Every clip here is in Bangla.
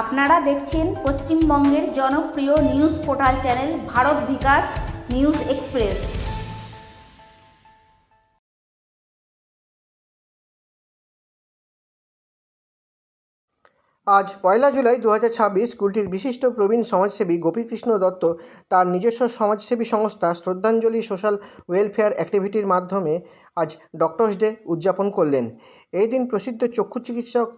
আপনারা দেখছেন পশ্চিমবঙ্গের জনপ্রিয় নিউজ পোর্টাল চ্যানেল ভারত বিকাশ নিউজ এক্সপ্রেস। আজ 1 জুলাই 2026 স্কুলটির বিশিষ্ট প্রবীণ সমাজসেবী গোপীকৃষ্ণ দত্ত তার নিজস্ব সমাজসেবী সংস্থা শ্রদ্ধাঞ্জলি সোশ্যাল ওয়েলফেয়ার অ্যাক্টিভিটির মাধ্যমে আজ ডক্টরস ডে উদযাপন করলেন। এই দিন প্রসিদ্ধ চক্ষু চিকিৎসক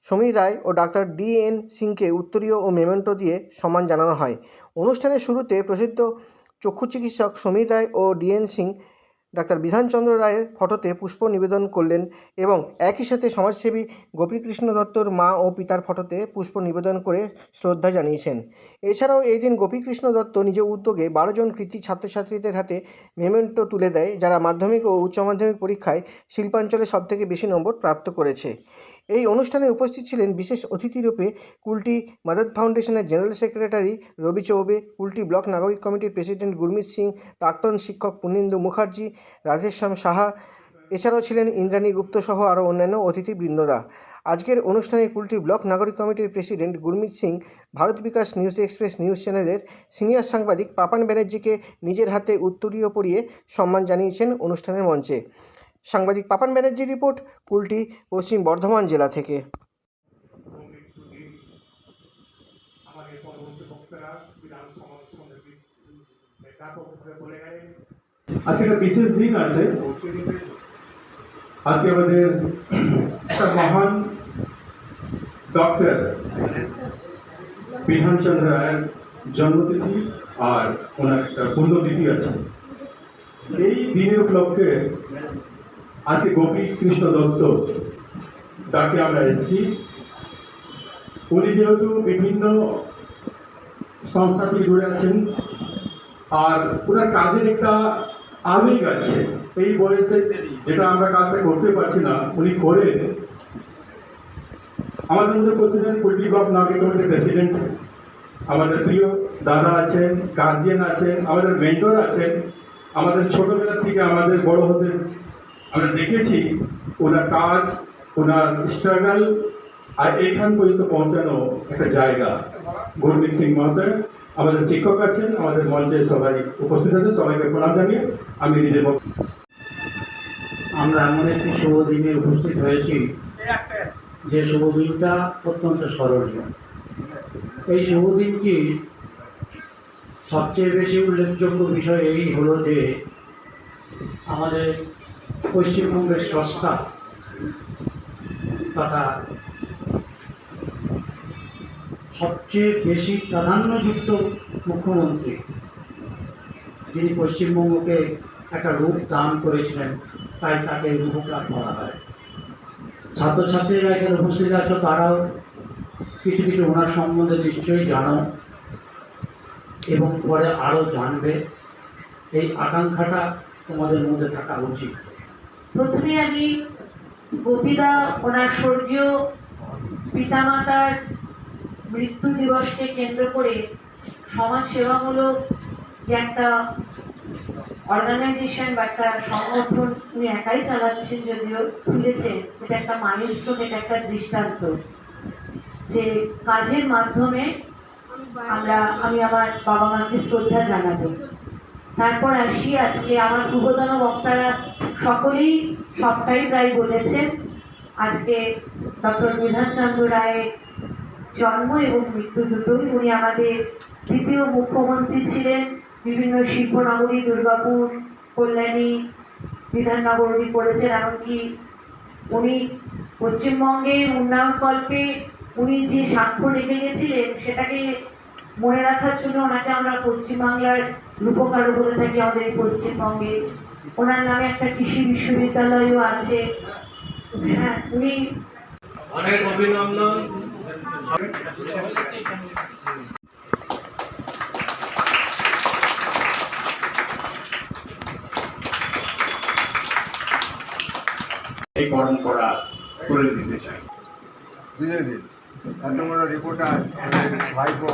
সমীর রায় ও ডাক্তার DN সিংকে উত্তরীয় ও মেমেন্টো দিয়ে সম্মান জানানো হয়। অনুষ্ঠানের শুরুতে প্রসিদ্ধ চক্ষু চিকিৎসক সমীর রায় ও DN সিং ডাক্তার বিধানচন্দ্র রায়ের ফটোতে পুষ্প নিবেদন করলেন এবং একই সাথে সমাজসেবী গোপীকৃষ্ণ দত্তর মা ও পিতার ফটোতে পুষ্প নিবেদন করে শ্রদ্ধা জানিয়েছেন। এছাড়াও এই দিন গোপীকৃষ্ণ দত্ত নিজ উদ্যোগে 12 জন কৃতী ছাত্রছাত্রীদের হাতে মেমেন্টো তুলে দেয়, যারা মাধ্যমিক ও উচ্চ মাধ্যমিক পরীক্ষায় শিল্পাঞ্চলে সবথেকে বেশি নম্বর প্রাপ্ত করেছে। এই অনুষ্ঠানে উপস্থিত ছিলেন বিশেষ অতিথিরূপে কুলটি মাদত ফাউন্ডেশনের জেনারেল সেক্রেটারি রবি চৌবে, কুলটি ব্লক নাগরিক কমিটির প্রেসিডেন্ট গুরমিত সিং, প্রাক্তন শিক্ষক পুর্ণেন্দু মুখার্জি, রাধেশ্যাম সাহা, এছাড়াও ছিলেন ইন্দ্রাণী গুপ্ত সহ আরও অন্যান্য অতিথিবৃন্দরা। আজকের অনুষ্ঠানে কুলটি ব্লক নাগরিক কমিটির প্রেসিডেন্ট গুরমিত সিং ভারত বিকাশ নিউজ এক্সপ্রেস নিউজ চ্যানেলের সিনিয়র সাংবাদিক পাপান ব্যানার্জিকে নিজের হাতে উত্তরীয় পরিয়ে সম্মান জানিয়েছেন অনুষ্ঠানের মঞ্চে। সাংবাদিক পাপান ব্যানার্জির রিপোর্ট, কুলটি, পশ্চিম বর্ধমান জেলা থেকে। আজকে একটা বিশেষ দিন আছে। আজকে আমাদের একটা মহান ডক্টর বিধানচন্দ্র রায়ের জন্মতিথি আর ওনার একটা পুণ্যতিথি আছে। এই দিনের উপলক্ষে আজকে গোপীকৃষ্ণ দত্ত তাকে আমরা এসেছি। উনি যেহেতু বিভিন্ন সংস্থাতে জুড়ে আছেন আর ওনার কাজের একটা আবেগ আছে, এই বয়সে যেটা আমরা কাজটা করতে পারছি না উনি করে। আমাদের মধ্যে প্রেসিডেন্ট কুলটি ব্লক নাগরিক কমিটির প্রেসিডেন্ট, আমাদের প্রিয় দাদা আছেন, গার্জিয়ান আছেন, আমাদের মেন্টর আছেন। আমাদের ছোটবেলা থেকে আমাদের বড় হতে আমরা দেখেছি ওনার কাজ, ওনার স্ট্রাগল আর এখান পর্যন্ত পৌঁছানো একটা জায়গা। গুরমিত সিং মহাশয়, আমাদের শিক্ষক আছেন, আমাদের মঞ্চে সবাই উপস্থিত আছেন, সবাইকে প্রণাম জানিয়ে আমি নিজের আমরা এমন একটি শুভ দিনে উপস্থিত হয়েছি যে শুভ দিনটা অত্যন্ত স্মরণীয়। এই শুভ দিনটি সবচেয়ে বেশি উল্লেখযোগ্য বিষয় এই হলো যে আমাদের পশ্চিমবঙ্গের স্রষ্টা তথা সবচেয়ে বেশি প্রাধান্যযুক্ত মুখ্যমন্ত্রী, যিনি পশ্চিমবঙ্গকে একটা রূপ দান করেছিলেন, তাই তাকে রূপকার বলা হয়। ছাত্রছাত্রীরা এখানে উপস্থিত আছো, তারাও কিছু কিছু ওনার সম্বন্ধে নিশ্চয়ই জানো এবং পরে আরও জানবে। এই আকাঙ্ক্ষাটা তোমাদের মধ্যে থাকা উচিত। প্রথমে আমি গোপীদা ওনার স্বর্গীয় পিতামাতার মৃত্যু দিবসকে কেন্দ্র করে সমাজ সেবামূলক যে একটা অর্গানাইজেশন বা একটা সংগঠন উনি একাই চালাচ্ছেন, যদিও খুলেছেন, এটা একটা মাইলস্টোন, এটা একটা দৃষ্টান্ত যে কাজের মাধ্যমে আমি আমার বাবা মাকে শ্রদ্ধা জানাবো। তারপর আসি, আজকে আমার পূর্বতন বক্তারা সকলেই সবটাই প্রায় বলেছেন। আজকে ডক্টর বিধানচন্দ্র রায়ের জন্ম এবং মৃত্যু দুটোই। উনি আমাদের দ্বিতীয় মুখ্যমন্ত্রী ছিলেন। বিভিন্ন শিল্পনগরী, দুর্গাপুর, কল্যাণী, বিধাননগর উনি করেছেন। এমনকি উনি পশ্চিমবঙ্গের উন্নয়নকল্পে উনি যে স্বাক্ষর রেখে গেছিলেন সেটাকে মনে রাখার জন্য ওনাকে আমরা পশ্চিমবাংলার রূপকারও বলে থাকি। আমাদের পশ্চিমবঙ্গে ওনার নামে একটা কৃষি বিশ্ববিদ্যালয়ও আছে। হ্যাঁ, উনি অনেক অভিনন্দন। এই পরম্পরা করে দিতে চাই। দিনে দিন এত বড় রিপোর্টার ভাইপো